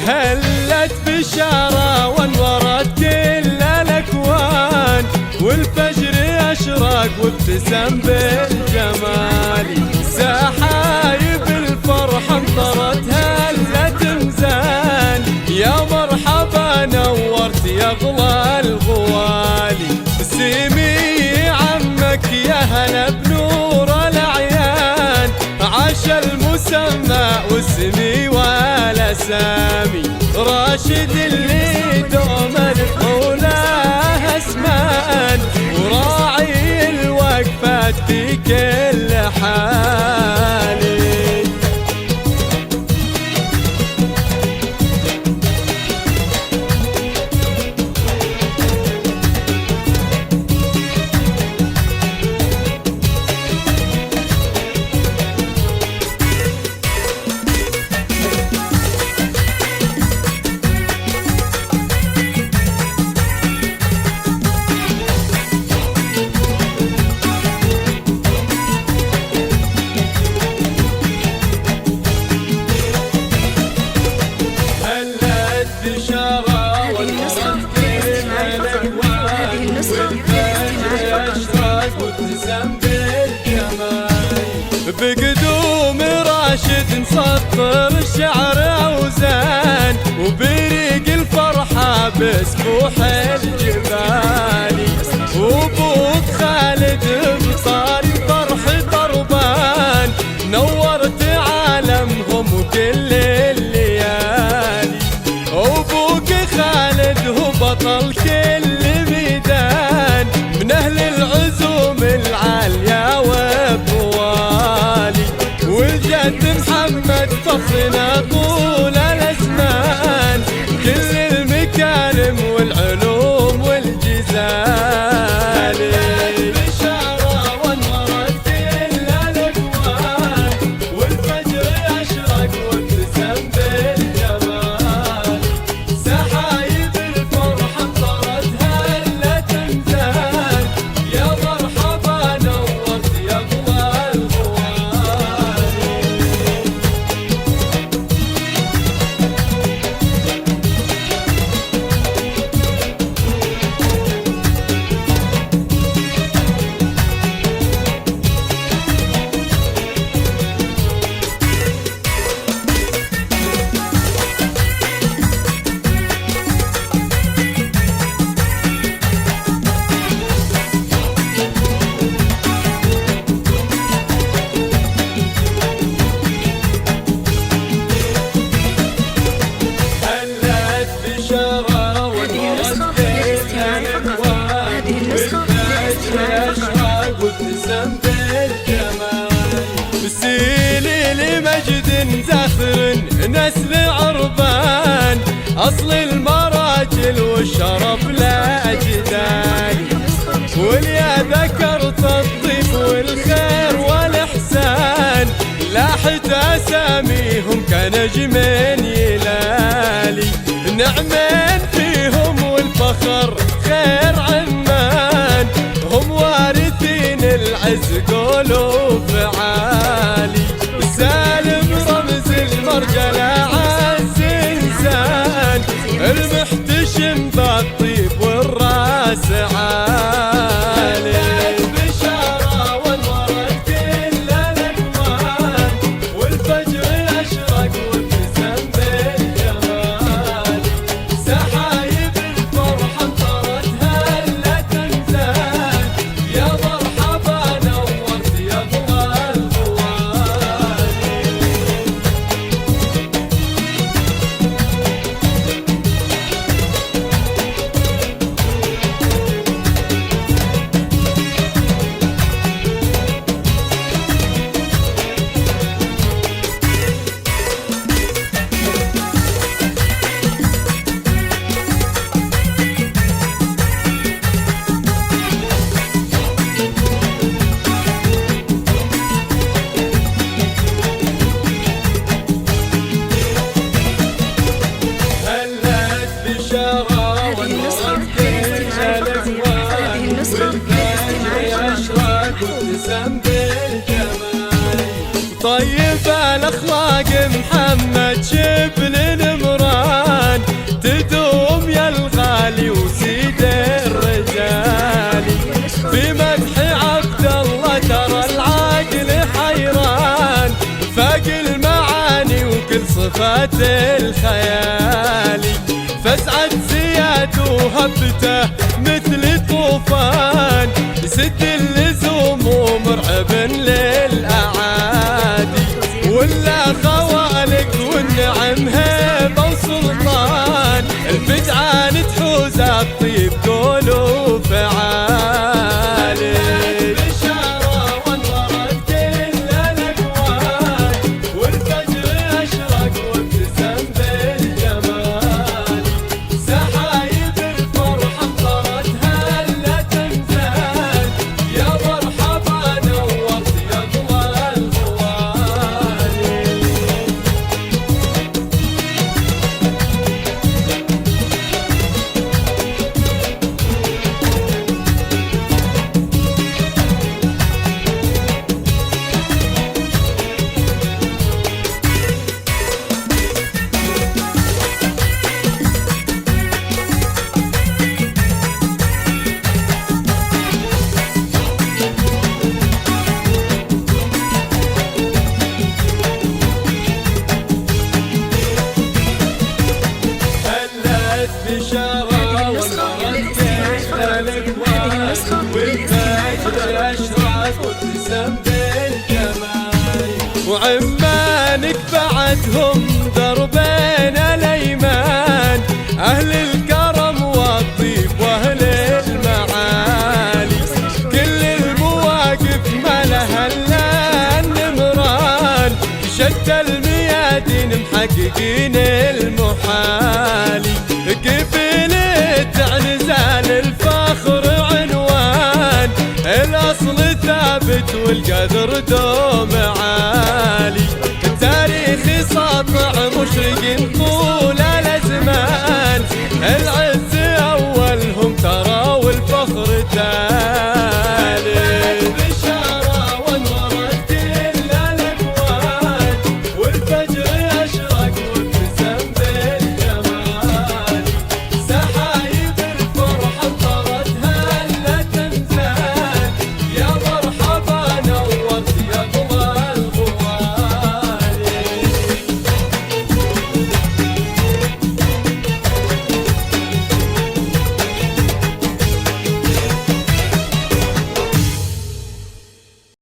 هلت بشارة وانورت كل الأكوان، والفجر أشرق وابتسم بالجمال. سحايب الفرح امطرت هلة مزان، يا مرحبا نورت يا أغلى الغوالي. سيمي عمك يا هلا بنور الأعيان، عاش المسمى والسمي والأسامي. راشد اللي دوما طولاه اسمان، وراعي الوقفات في كل حال. بقدوم راشد نسطر الشعر أوزان، وبريق الفرحة بسفوح الجبال. وابوك خالد بطاري فرح طربان، نورت عالمهم وكل الليالي. وابوك خالد هو بطل كل ميدان، من أهل العزوم العالية وبوالي. والجد محمد فخرنا طول الأزمان، كل المكارم والعلوم والجزال. بشارة وانورت كل الأكوان، والفجر أشرق وابتسم بالجمال. سحايب الفرح امطرت هلة مزان، يا مرحبا نورت يا أغلى الغوالي. سيلي لمجد زخر نسل عربان، أصل المراجل والشرف لأجداد. واليا ذكرت الطيب والخير والإحسان، لاحت أساميهم كنجم يلالي. نعمين فيهم والفخر خير عمان، هم وارثين العز قلوب عالي. سالم رمز المرجلة عز إنسان، المحتشم بالطيب والراس عالي. بشارة وانورت كل الأكوان، والفجر أشرق وابتسم بالجمال. سحايب الفرح امطرت هلة مزان، يا مرحبا نورت يا أغلى الغوالي. وابتسم بالجمال. طيب الاخلاق محمد شبل نمران، فات الخيالي. فاسعد زياد وهبته مثل طوفان يسد اللزوم ومرعب للأعادي. ولا خوالق والنعم هيبة وسلطان الفجعان تحوز الطيب قول وفعالي. وعمانك بعدهم دربين الايمان اهل الكرم والطيب واهل المعالي. كل المواقف ما لها الا النمران شتى الميادين محققين المحالي. قبيلة عنزال الفخر عنوان الاصل ثابت والقدر دور